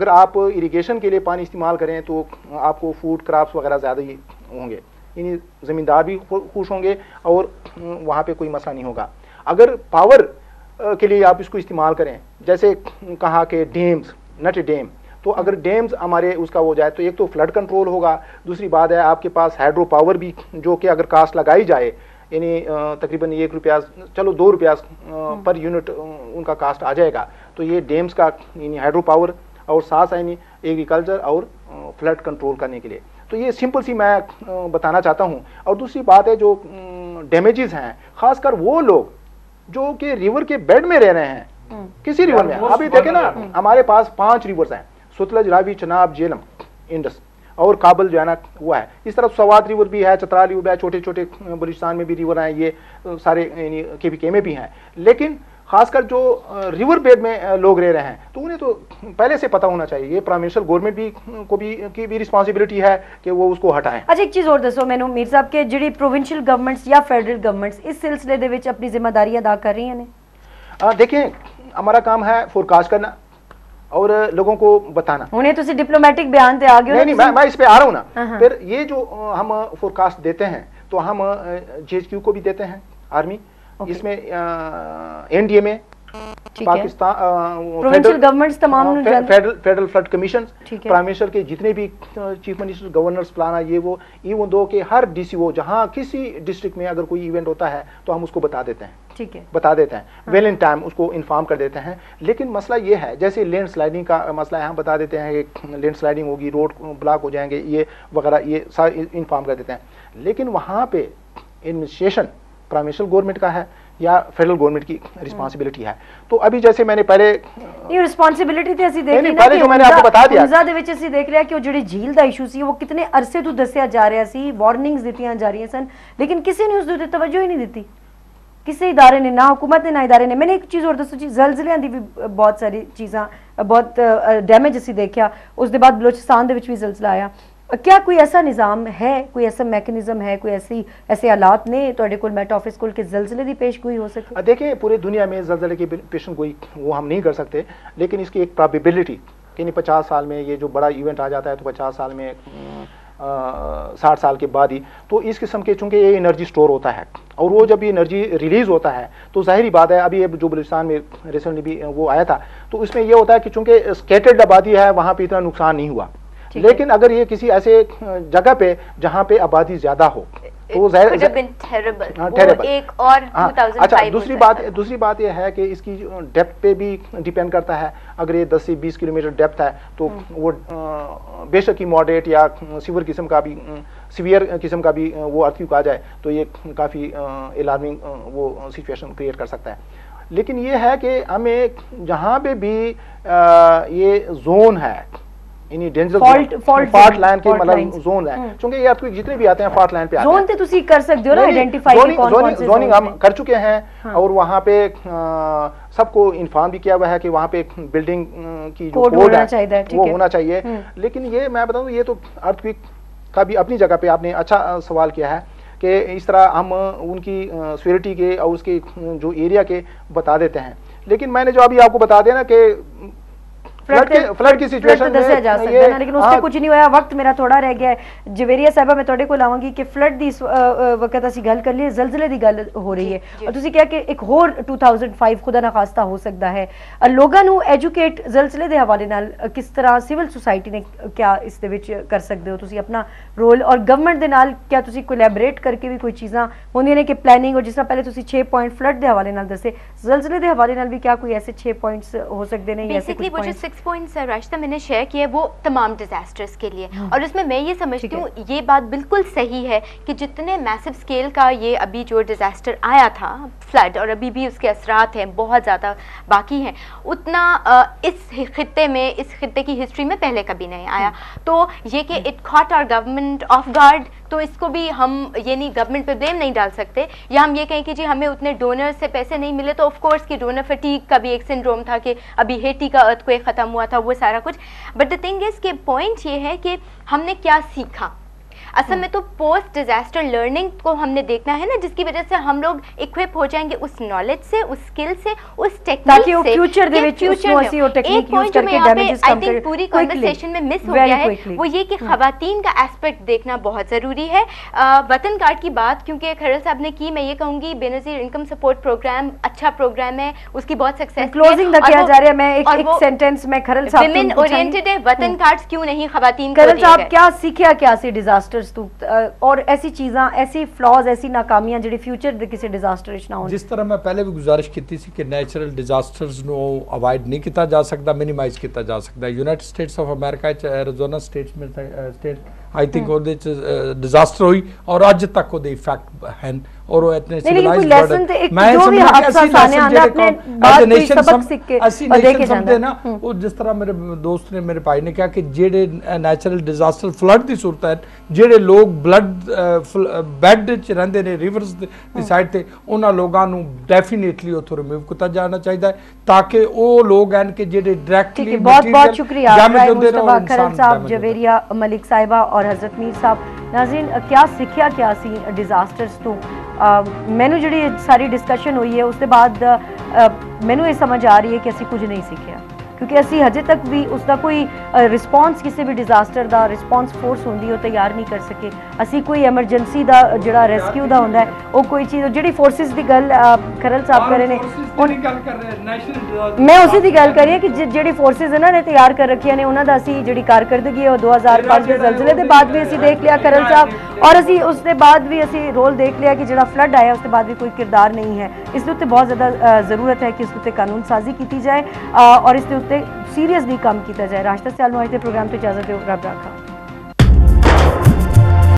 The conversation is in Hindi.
अगर आप इरिगेशन के लिए पानी इस्तेमाल करें तो आपको फूड क्रॉप्स वगैरह ज़्यादा ही होंगे, यानी ज़मींदार भी खुश होंगे और वहाँ पे कोई मसला नहीं होगा। अगर पावर के लिए आप इसको इस्तेमाल करें, जैसे कहा कि डैम्स, नट डैम, तो अगर डैम्स हमारे उसका हो जाए तो एक तो फ्लड कंट्रोल होगा, दूसरी बात है आपके पास हाइड्रो पावर भी, जो कि अगर कास्ट लगाई जाए यानी तकरीबन 1 रुपया, चलो 2 रुपया पर यूनिट उनका कास्ट आ जाएगा, तो ये डैम्स का यानी हाइड्रो पावर और साथ यानी एग्रीकल्चर और फ्लड कंट्रोल करने के लिए। तो ये सिंपल सी मैं बताना चाहता हूँ। और दूसरी बात है जो डैमेजेस हैं, खासकर वो लोग जो कि रिवर के बेड में रह रहे हैं, किसी रिवर में, अभी देखें ना हमारे पास 5 रिवर्स हैं, सतलज, रावी, चनाब, झेलम, इंडस और काबल जो है ना हुआ है। इस तरफ सवात रिवर भी है, चतरा रिवर भी है, छोटे छोटे बलूचिस्तान में भी रिवर हैं, ये सारे KPK में भी हैं। लेकिन खासकर जो रिवर बेड में लोग रह रहे हैं तो उन्हें तो पहले से पता होना चाहिए, ये प्राइम मिनिस्टर गवर्नमेंट भी को भी की भी रिस्पॉन्सिबिलिटी है कि वो उसको हटाएं। अच्छा, एक चीज़ और दसो मैनू मीर साहब के जी प्रोविंशियल गवर्नमेंट्स या फेडरल गवर्नमेंट्स इस सिलसिले दे विच अपनी जिम्मेदारी अदा कर रही हैं? देखिए, हमारा काम है फोरकास्ट करना और लोगों को बताना। उन्हें तो डिप्लोमेटिक बयान ते आ गए। नहीं, मैं इस पे आ रहा हूँ ना। फिर ये जो हम फोरकास्ट देते हैं तो हम GHQ को भी देते हैं, आर्मी, इसमें NDA में पाकिस्तान प्रोविंशियल गवर्नमेंट्स तमाम federal flood commission, prime minister के जितने भी चीफ मिनिस्टर, गवर्नर्स, प्लाना, ये वो इवन दो के हर DCO जहां किसी डिस्ट्रिक्ट में अगर कोई इवेंट होता है तो हम उसको बता देते हैं, ठीक है, बता देते हैं वेल इन टाइम, उसको इन्फॉर्म कर देते हैं। लेकिन मसला ये है, जैसे लैंड स्लाइडिंग का मसला है, हम बता देते हैं कि लैंड स्लाइडिंग होगी, रोड ब्लॉक हो जाएंगे, ये वगैरह, ये सारे इन्फॉर्म कर देते हैं। लेकिन वहाँ पे एडमिनिस्ट्रेशन प्राइम मिनिस्टर गवर्नमेंट का है या फेडरल गवर्नमेंट की रिस्पांसिबिलिटी है। तो अभी जैसे मैंने पहले ये रिस्पांसिबिलिटी ते ਅਸੀਂ ਦੇਖ ਲਈ पहले जो मैंने आपको बता दिया, ਉਨਜ਼ਾ ਦੇ ਵਿੱਚ ਅਸੀਂ ਦੇਖ ਰਿਹਾ ਕਿ ਉਹ ਜਿਹੜੀ ਝੀਲ ਦਾ ਇਸ਼ੂ ਸੀ ਉਹ ਕਿਤਨੇ ਅਰਸੇ ਤੋਂ ਦੱਸਿਆ ਜਾ ਰਿਹਾ ਸੀ, ਵਾਰਨਿੰਗਸ ਦਿੱਤੀਆਂ ਜਾ ਰਹੀਆਂ ਸਨ, लेकिन किसी ने उस ਦੇ ਉੱਤੇ ਤਵੱਜੋ ਹੀ ਨਹੀਂ ਦਿੱਤੀ, ਕਿਸੇ ਇਦਾਰੇ ਨੇ, ਨਾ हुकूमत ने ना इदारे ने। मैंने एक चीज़ और दसो जी, ਜ਼ਲਜ਼ਲਿਆਂ ਦੀ ਵੀ बहुत सारी चीज़ां, बहुत डैमेज ਅਸੀਂ देखा, उस दे बाद बलोचिस्तान ਦੇ ਵਿੱਚ भी ਜ਼ਲਜ਼ਲਾ आया। क्या कोई ऐसा निज़ाम है, कोई ऐसा मैकेनिज्म है, कोई ऐसे हालात ने तुहाडे कोल मेट ऑफिस कोल के ज़लज़ले की पेशगोई हो सके? देखिए, पूरे दुनिया में ज़लज़ले की पेशगोई वो हम नहीं कर सकते, लेकिन इसकी एक प्रोबेबिलिटी कि 50 साल में ये जो बड़ा इवेंट आ जाता है तो 50 साल में 60 साल के बाद ही, तो इस किस्म के चूंकि ये एनर्जी स्टोर होता है और वो जब ये एनर्जी रिलीज होता है तो जाहिर बात है, अभी जो बलूचिस्तान में रिसेंटली भी वो आया था, तो उसमें ये होता है कि चूंकि स्कैटर्ड आबादी है, वहाँ पे इतना नुकसान नहीं हुआ। लेकिन अगर ये किसी ऐसे जगह पे जहाँ पे आबादी ज्यादा हो तो टेरेबल। एक और 2005। अच्छा, दूसरी बात ये है कि इसकी डेप्थ पे भी डिपेंड करता है। अगर ये 10 से 20 किलोमीटर डेप्थ है तो वो बेशक ही मॉडरेट या सीवियर किस्म का भी वो अर्थक्वेक आ जाए तो ये काफ़ी अलार्मिंग वो सिचुएशन क्रिएट कर सकता है। लेकिन ये है कि हमें जहाँ पे भी ये जोन है, फॉल्ट लाइन के मतलब जोन है, क्योंकि ये अर्थक्वेक जितने भी आते हैं फॉल्ट लाइन पे आते हैं। जोन ते तुसी कर सकते हो ना आइडेंटिफाई, जोनिंग हम कर चुके हैं और वहाँ पे सबको इन्फॉर्म भी किया हुआ है कि वहाँ पे बिल्डिंग की जो कोड है वो होना चाहिए। लेकिन ये मैं बताऊँ, ये तो अर्थक्वेक का भी अपनी जगह पे आपने अच्छा सवाल किया है कि इस तरह हम उनकी सिवियरिटी के और उसके जो एरिया के बता देते हैं। लेकिन मैंने जो अभी आपको बता दिया ना कि फ्लड की सिचुएशन दसिया जा सकता है ना, लेकिन उससे कुछ नहीं होया। वक्त मेरा थोड़ा रह गया है। जवेरिया साहबा, मैं तुहाडे कोल आवांगी कि फ्लड दी वक्त असीं गल कर लिए, ज़लज़ले दी गल हो रही है और तुसीं कहा कि एक होर 2005 खुदा ना खास्ता हो सकता है। लोगों नूं एजुकेट ज़लज़ले दे हवाले नाल किस तरह सिविल सोसाइटी ने क्या इस दे विच कर सकते हो तुसीं अपना रोल, और गवर्नमेंट दे नाल क्या तुसीं कोलैबोरेट करके भी कोई चीज़ां होंदियां ने कि प्लानिंग, और जिस तरह पहले तुसीं 6 पॉइंट फ्लड दे हवाले नाल दसे, ज़लज़ले दे हवाले नाल भी क्या कोई ऐसे 6 पॉइंट्स हो सकते हैं? ऐसे कुछ पॉइंट्स पॉइंट्स राशिदा मैंने शेयर किया है वो तमाम डिजास्टर्स के लिए, और उसमें मैं ये समझती हूँ ये बात बिल्कुल सही है कि जितने मैसिव स्केल का ये अभी जो डिजास्टर आया था फ्लड, और अभी भी उसके असरात हैं बहुत ज़्यादा बाकी हैं, उतना इस खित्ते में, इस खित्ते की हिस्ट्री में पहले कभी नहीं आया। तो ये कि it caught our government off guard, तो इसको भी हम ये नहीं गवर्नमेंट पे ब्लेम नहीं डाल सकते, या हम ये कहें कि जी हमें उतने डोनर से पैसे नहीं मिले, तो ऑफ कोर्स कि डोनर फटीग का भी एक सिंड्रोम था कि अभी हेटी का अर्थक्वेक ख़त्म हुआ था, वो सारा कुछ। बट द थिंग इज़ कि पॉइंट ये है कि हमने क्या सीखा। असल में तो पोस्ट डिजास्टर लर्निंग को हमने देखना है ना, जिसकी वजह से हम लोग इक्विप हो जाएंगे उस नॉलेज से, उस स्किल से, उस टेक्निक से, फ्यूचर दे विच एक पॉइंट जो यहाँ पे आई थिंक पूरी कन्वर्सेशन में मिस हो गया है वो ये कि खवातीन का एस्पेक्ट देखना बहुत जरूरी है। वतन कार्ड की बात क्योंकि खरल साहब ने की, मैं ये कहूंगी बेनजीर इनकम सपोर्ट प्रोग्राम अच्छा प्रोग्राम है, उसकी बहुत सक्सेस क्लोजिंग किया जा रहा है। मैं एक सेंटेंस में खरल साहब विमेन ओरिएंटेड है, वतन कार्ड्स क्यों नहीं खवातीन को खरल साहब क्या सीखिया क्या सी डिजास्टर्स तू और ऐसी चीज़ां ऐसी फ्लॉज ऐसी नाकामियां ਜਿਹੜੀ ਫਿਊਚਰ ਦੇ ਕਿਸੇ ਡਿਜ਼ਾਸਟਰ ਵਿੱਚ ਨਾ ਹੋਣ। ਜਿਸ ਤਰ੍ਹਾਂ ਮੈਂ ਪਹਿਲੇ ਵੀ ਗੁਜ਼ਾਰਿਸ਼ ਕੀਤੀ ਸੀ ਕਿ ਨੈਚੁਰਲ ਡਿਜ਼ਾਸਟਰਸ ਨੂੰ ਅਵਾਇਡ ਨਹੀਂ ਕੀਤਾ ਜਾ ਸਕਦਾ, ਮਿਨੀਮਾਈਜ਼ ਕੀਤਾ ਜਾ ਸਕਦਾ। ਯੂਨਾਈਟਿਡ ਸਟੇਟਸ ਆਫ ਅਮਰੀਕਾ ਚ ਐਰੀਜ਼ੋਨਾ ਸਟੇਟ आई थिंक ਉਹਦੇ ਚ ਡਿਜ਼ਾਸਟਰ ਹੋਈ ਔਰ ਅੱਜ ਤੱਕ ਉਹਦੇ ਇਫੈਕਟ ਹਨ ਔਰ ਉਹ ਇਤਨੇ ਸਿਵਲਾਈਜ਼ਡ ਮੈਂ ਜੋ ਵੀ ਹਾਦਸਾ ਸਾਹਮਣੇ ਆਂਦਾ ਆਪਣੇ ਬਾਅਦ ਕੋਈ ਸਬਕ ਸਿੱਖ ਕੇ ਦੇ ਕੇ ਜਾਂਦਾ ਨਾ। ਉਹ ਜਿਸ ਤਰ੍ਹਾਂ ਮੇਰੇ ਦੋਸਤ ਨੇ ਮੇਰੇ ਭਾਈ ਨੇ ਕਿਹਾ ਕਿ ਜਿਹੜੇ ਨੈਚੁਰਲ ਡਿਜ਼ਾਸਟਰ ਫਲੱਡ ਦੀ ਸੂਰਤ ਹੈ, ਜਿਹੜੇ ਲੋਕ ਬਲੱਡ ਬੈੱਡ ਚ ਰਹਿੰਦੇ ਨੇ ਰਿਵਰਸ ਦੀ ਸਾਈਡ ਤੇ, ਉਹਨਾਂ ਲੋਕਾਂ ਨੂੰ ਡੈਫੀਨੇਟਲੀ ਉੱਥੋਂ ਰਿਮੂਵ ਕੀਤਾ ਜਾਣਾ ਚਾਹੀਦਾ ਤਾਂ ਕਿ ਉਹ ਲੋਕ ਹਨ ਕਿ ਜਿਹੜੇ ਡਾਇਰੈਕਟਲੀ बहुत शुक्रिया मुस्तफा खरल साहब, जवेरिया मलिक साहिबा और हजरत मीर साहब। नाज़रीन क्या सीखिया क्या सी डिजास्टर्स तो मैनू जी सारी डिस्कशन हुई है उसके बाद मैनू ये समझ आ रही है कि असी कुछ नहीं सीखिया क्योंकि असी हजे तक भी उसका कोई रिस्पॉन्स किसी भी डिजास्टर का रिस्पॉन्स फोर्स होंगी वो तैयार नहीं कर सके। असी कोई एमरजेंसी का जोड़ा रेस्क्यू का होंदा है वो कोई चीज़ जी फोर्सिस की गल खरल साहब कर रहे हैं, मैं उसी की गल करी है कि जी फोर्सिस इन्होंने तैयार कर रखी ने उन्होंने असी जी कारकरदगी है 2005 के जलजिले के बाद भी असी देख लिया खरल साहब, और असी उसके बाद भी असी रोल देख लिया कि जो फ्लड आया उसके बाद भी कोई किरदार नहीं है। इसके उत्ते बहुत ज़्यादा ज़रूरत है कि इसके उत्ते कानून साजी की जाए और इसके उत्ते सीरियसली काम किया जाए। राशिदा सियाल मुआहिद प्रोग्राम तो इजाज़त दो, रब रखा।